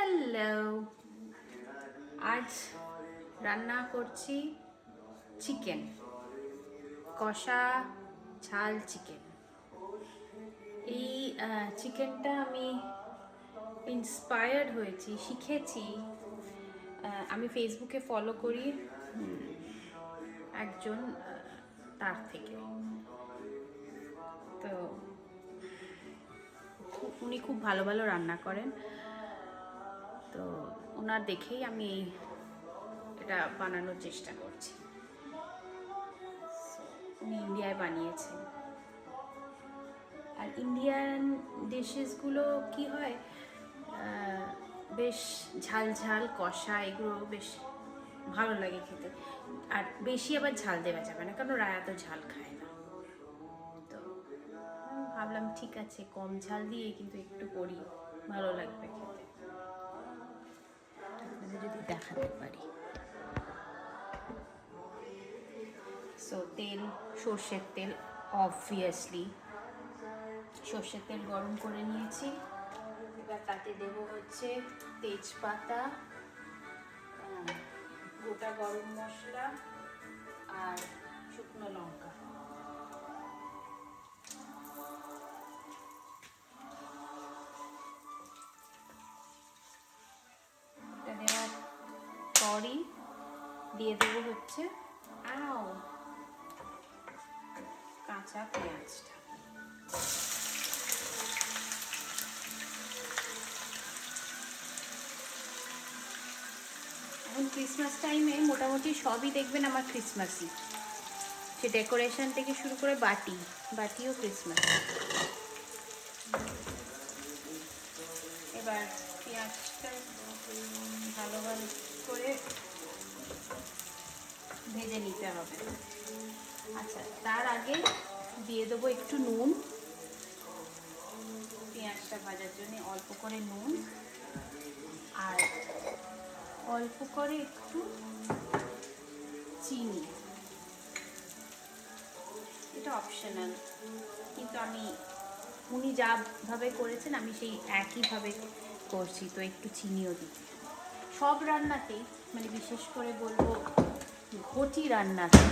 Hello, আজ রান্না করছি চিকেন, কষা ঝাল চিকেন। এই চিকেনটা আমি ইন্সপায়ার্ড হয়েছি, শিখেছি। আমি ফেসবুকে ফলো করি একজন, তার থেকে। তো উনি খুব ভালো ভালো রান্না করেন, তো ওনার দেখেই আমি এটা বানানোর চেষ্টা করছি। উনি ইন্ডিয়ায় বানিয়েছেন। আর ইন্ডিয়ান ডিশেসগুলো কি হয়, বেশ ঝাল ঝাল কষা, এগুলো বেশ ভালো লাগে খেতে। আর বেশি আবার ঝাল দেওয়া যাবে না, কারণ রায়া তো ঝাল খায় না। তো ভাবলাম ঠিক আছে, কম ঝাল দিয়ে কিন্তু একটু করি, ভালো লাগবে খেতে। আপনাদের যদি দেখাতে পারি, তেল, সর্ষের তেল, অবভিয়াসলি সর্ষের তেল গরম করে নিয়েছি। এবার তাতে দেবো হচ্ছে তেজপাতা, গোটা গরম মশলা আর শুকনো লঙ্কা। এটা দেওয়ার পরই দিয়ে দেবো হচ্ছে কাঁচা পেঁয়াজটা। এখন ক্রিসমাস টাইমে মোটামুটি সবই দেখবেন আমার ক্রিসমাসই, সে ডেকোরেশন থেকে শুরু করে বাটিও ক্রিসমাস। এবার পেঁয়াজটা ভালো করে ভেজে নিতে হবে। আচ্ছা, তার আগে দিয়ে দেবো একটু নুন, পেঁয়াজটা ভাজার জন্য অল্প করে নুন, আর অল্প করে একটু চিনি। এটা অপশনাল, কিন্তু উনি যাভাবে করেছেন আমি সেই একইভাবে করছি, তো একটু চিনিও দিই। সব রান্নাতেই, মানে বিশেষ করে বলবো ঘটি রান্নাতে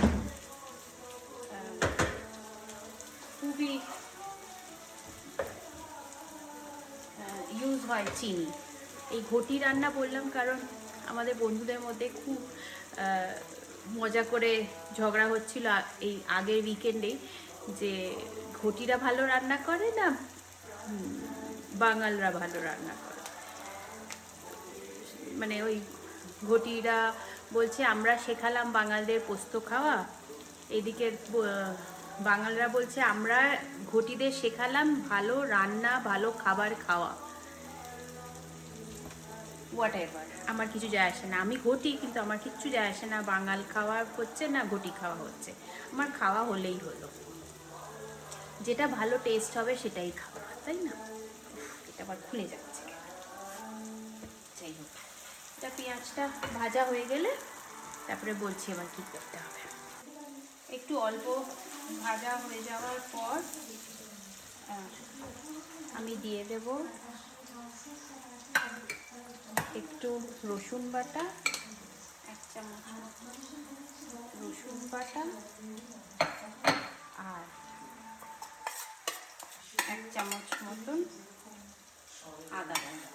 খুবই ইউজ হয় চিনি। এই ঘটি রান্না বললাম কারণ আমাদের বন্ধুদের মধ্যে খুব মজা করে ঝগড়া হচ্ছিল এই আগের উইকেন্ডেই, যে ঘটিরা ভালো রান্না করে না বাঙালরা ভালো রান্না করে। মানে ওই ঘটিরা বলছে আমরা শেখালাম বাঙালদের পোস্ত খাওয়া, এদিকে বাঙালরা বলছে আমরা ঘটিদের শেখালাম ভালো রান্না, ভালো খাবার খাওয়া। হোয়াট এভার, আমার কিছু যায় আসে না। আমি ঘটি, কিন্তু আমার কিচ্ছু যায় আসে না বাঙাল খাওয়া হচ্ছে না ঘটি খাওয়া হচ্ছে। আমার খাওয়া হলেই হলো, যেটা ভালো টেস্ট হবে সেটাই খাওয়া, তাই না? এটা আবার খুলে যাচ্ছে। যাই হোক, এটা পেঁয়াজটা ভাজা হয়ে গেলে তারপরে বলছি এবার কী করতে হবে। একটু অল্প ভাজা হয়ে যাওয়ার পর আমি দিয়ে দেব একটু রসুন বাটা, 1 চামচ রসুন বাটা, আর 1 চামচ মতন আদা বাটা।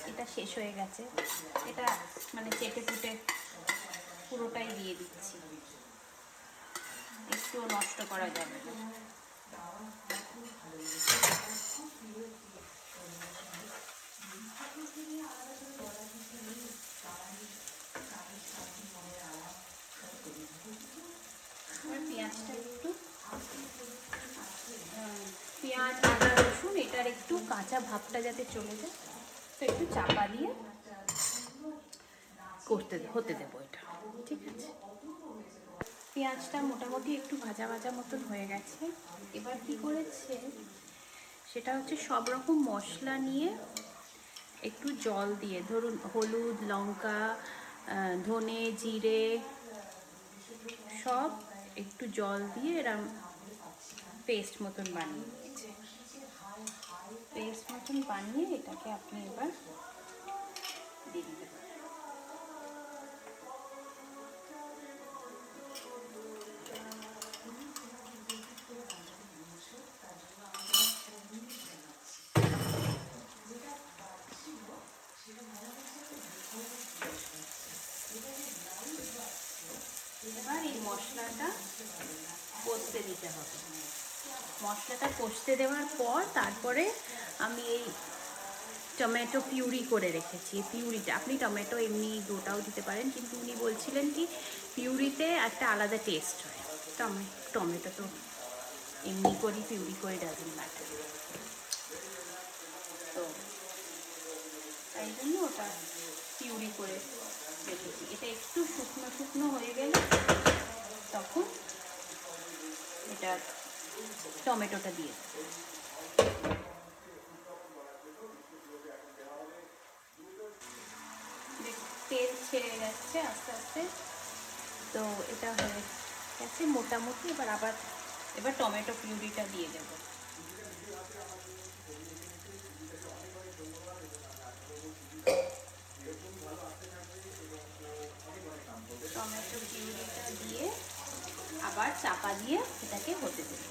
এটা শেষ হয়ে গেছে, এটা মানে চেটে পুটে পুরোটাই দিয়ে দিচ্ছি, একটু নষ্ট করা যাবে না। পেঁয়াজটা একটু, পেঁয়াজ আদা রসুন এটার একটু কাঁচা ভাবটা যাতে চলে যায়, তো একটু চাপা দিয়ে হতে দেবো এটা, ঠিক আছে? পেঁয়াজটা মোটামুটি একটু ভাজা ভাজা মতন হয়ে গেছে। এবার কি করেছে সেটা হচ্ছে সব রকম মশলা নিয়ে একটু জল দিয়ে, ধরুন হলুদ, লঙ্কা, ধনে, জিরে সব একটু জল দিয়ে এরম পেস্ট মতন বানিয়ে গেছে। পেস্ট মতন বানিয়ে এটাকে আপনি এবার দিয়ে দিতে পারেন। এবার এই মশলাটা কষতে দিতে হবে। মশলাটা কষতে দেওয়ার পর তারপরে আমি এই টমেটো পিউরি করে রেখেছি। পিউরিটা আপনি টমেটো এমনি গোটাও দিতে পারেন, কিন্তু উনি বলছিলেন কি পিউরিতে একটা আলাদা টেস্ট হয়। টমেটো তো এমনি করি পিউরি করে ডাজেন্ট ম্যাটার, তো তাই জন্য ওটা পিউরি করে রেখেছি। এটা একটু শুকনো শুকনো হয়ে গেলে তখন এটা টমেটোটা দিয়ে তেল ছেড়ে যাচ্ছে আস্তে আস্তে, তো এটা হয়ে গেছে মোটামুটি। এবার টমেটো পিউরিটা দিয়ে দেব। টমেটো পিউরিটা দিয়ে আবার চাপা দিয়ে এটাকে হতে দেব।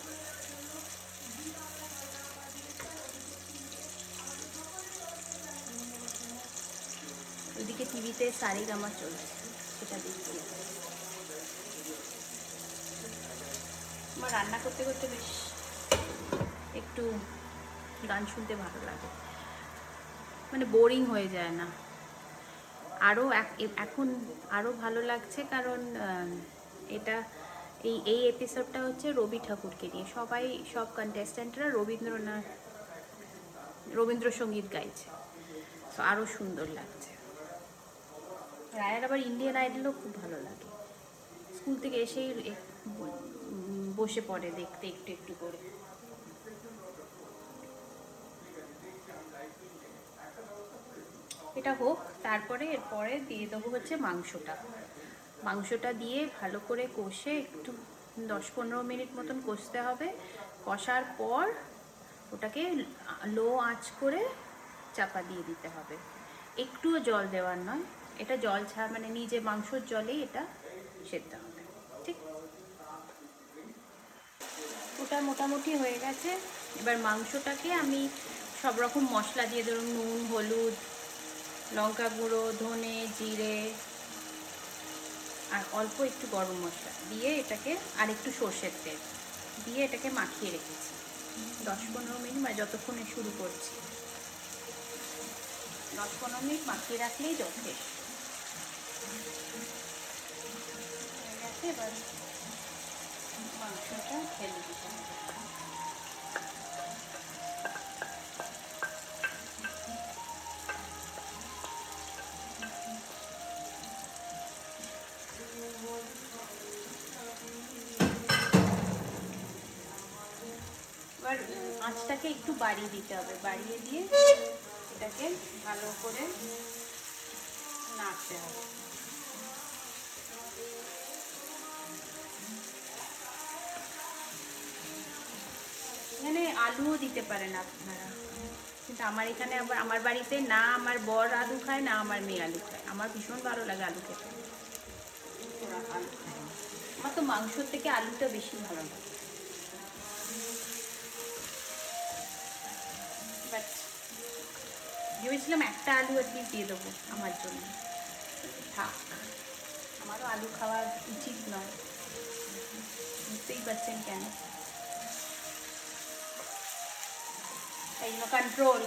ওইদিকে টিভিতে সারেগামা চলছে, সেটা দেখছি। আমার রান্না করতে করতে বেশ একটু গান শুনতে ভালো লাগে, মানে বোরিং হয়ে যায় না। এখন আরও ভালো লাগছে কারণ এটা এই এপিসোডটা হচ্ছে রবি ঠাকুরকে নিয়ে। সব কন্টেস্ট্যান্টরা রবীন্দ্রসঙ্গীত গাইছে, তো আরও সুন্দর লাগছে। রায়ের আবার ইন্ডিয়ান আইডলও খুব ভালো লাগে। স্কুল থেকে এসেই বসে পড়ে দেখতে একটু একটু করে। এটা হোক, তারপরে এরপরে দিয়ে দেবো হচ্ছে মাংসটা দিয়ে ভালো করে কষে একটু 10-15 মিনিট মতন কষতে হবে। কষার পর ওটাকে লো আঁচ করে চাপা দিয়ে দিতে হবে। একটুও জল দেওয়ার নয়, এটা জল ছাড়া মানে নিজে মাংসর জলেই এটা সেদ্ধ হবে। ঠিক, ওটা মোটামুটি হয়ে গেছে। এবার মাংসটাকে আমি সব রকম মশলা দিয়ে, ধরুন নুন, হলুদ, লঙ্কা গুঁড়ো, ধনে, জিরে আর অল্প একটু গরম মশলা দিয়ে এটাকে, আর একটু সর্ষের তেল দিয়ে এটাকে মাখিয়ে রেখেছি 10-15 মিনিট, মানে যতক্ষণে শুরু করছি 10-15 মিনিট মাখিয়ে রাখলেই যথেষ্ট হয়ে গেছে। এবার মাংসটা ঢেলে দিতে হবে। এবার আঁচটাকে একটু বাড়িয়ে দিতে হবে, বাড়িয়ে দিয়ে এটাকে ভালো করে নাড়তে হবে। এখানে আলুও দিতে পারেন আপনারা, কিন্তু আমার এখানে আবার আমার বাড়িতে না আমার বর আলু খায় না আমার মেয়ে আলু খায়। আমার ভীষণ ভালো লাগে আলু খেতে, ওরা আলু খায়। আমার তো মাংসর থেকে আলুটা বেশি ভালো লাগে। বাট ভেবেছিলাম একটা আলু অ্যাটলিস্ট দিয়ে দেবো আমার জন্য, থাক, আমারও আলু খাওয়া উচিত নয়, বুঝতেই পারছেন কেন। এই জন্য কন্ট্রোল।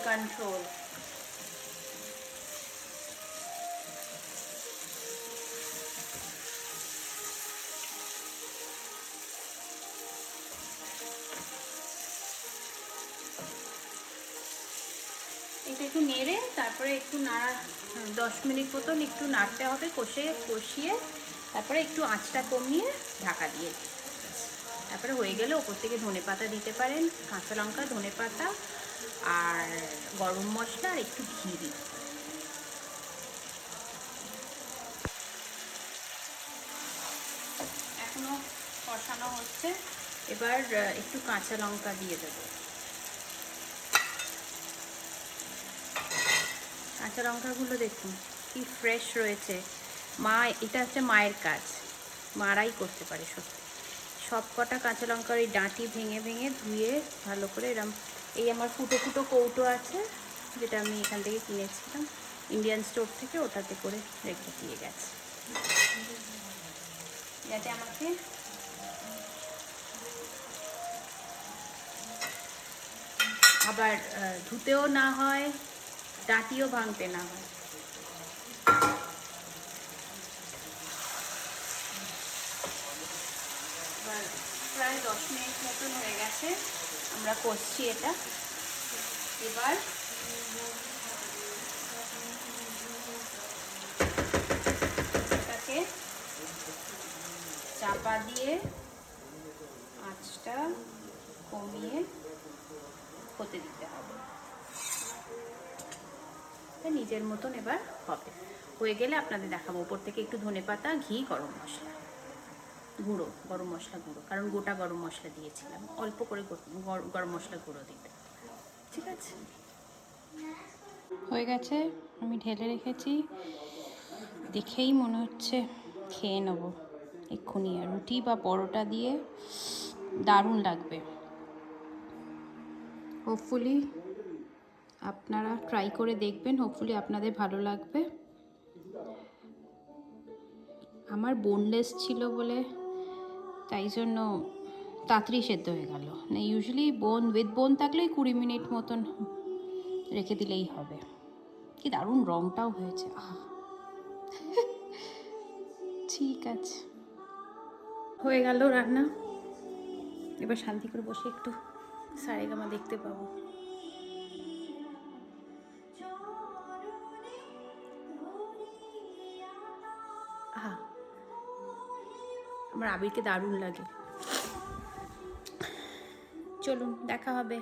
এটা একটু নেড়ে তারপরে একটু 10 মিনিট মতন একটু নাড়তে হবে, কষিয়ে তারপরে একটু আঁচটা কমিয়ে ঢাকা দিয়ে, তারপরে হয়ে গেলে ওপর থেকে ধনেপাতা দিতে পারেন, কাঁচা লঙ্কা, ধনেপাতা আর গরম মশলা আর একটু ঘি দিতে পারেন। এখনো কষানো হচ্ছে, এবার একটু কাঁচা লঙ্কা দিয়ে দেবো। কাঁচা লঙ্কাগুলো দেখুন কি ফ্রেশ রয়েছে। মা, এটা হচ্ছে মায়ের কাজ, মারাই করতে পারে সত্যি। সব কটা কাঁচা লঙ্কার ওই ডাঁটি ভেঙে ভেঙে ধুয়ে ভালো করে এরম, এই আমার ফুটো ফুটো কৌটো আছে যেটা আমি এখান থেকে কিনেছিলাম ইন্ডিয়ান স্টোর থেকে, ওটাতে করে রেখে দিয়ে গেছে যাতে আমাকে আবার ধুতেও না হয়, ডাঁটিও ভাঙতে না হয়। প্রায় 10 মিনিট মতন হয়ে গেছে আমরা কষছি এটা। এবার এটাকে চাপা দিয়ে আঁচটা কমিয়ে হতে দিতে হবে। নিজের মতন এবার হবে, হয়ে গেলে আপনাদের দেখাবো। ওপর থেকে একটু ধনেপাতা, ঘি, গরম মশলা গুঁড়ো, গরম মশলা গুঁড়ো, কারণ গোটা গরম মশলা দিয়েছিলাম, অল্প করে গরম মশলা গুঁড়ো দিতে। ঠিক আছে, হয়ে গেছে, আমি ঢেলে রেখেছি। দেখেই মনে হচ্ছে খেয়ে নেব এক্ষুনি, আর রুটি বা পরোটা দিয়ে দারুণ লাগবে। হোপফুলি আপনারা ট্রাই করে দেখবেন, হোপফুলি আপনাদের ভালো লাগবে। আমার বোনলেস ছিল বলে তাই জন্য তাড়াতাড়ি সেদ্ধ হয়ে গেল, না ইউজুয়ালি উইথ বোন থাকলে 20 মিনিট মতন রেখে দিলেই হবে। কি দারুণ রঙটাও হয়েছে, ঠিক আছে, হয়ে গেল রান্না। এবার শান্তি করে বসে একটু সারেগামা দেখতে পাবো। আমার আবিরকে দারুণ লাগে। চলুন দেখা হবে।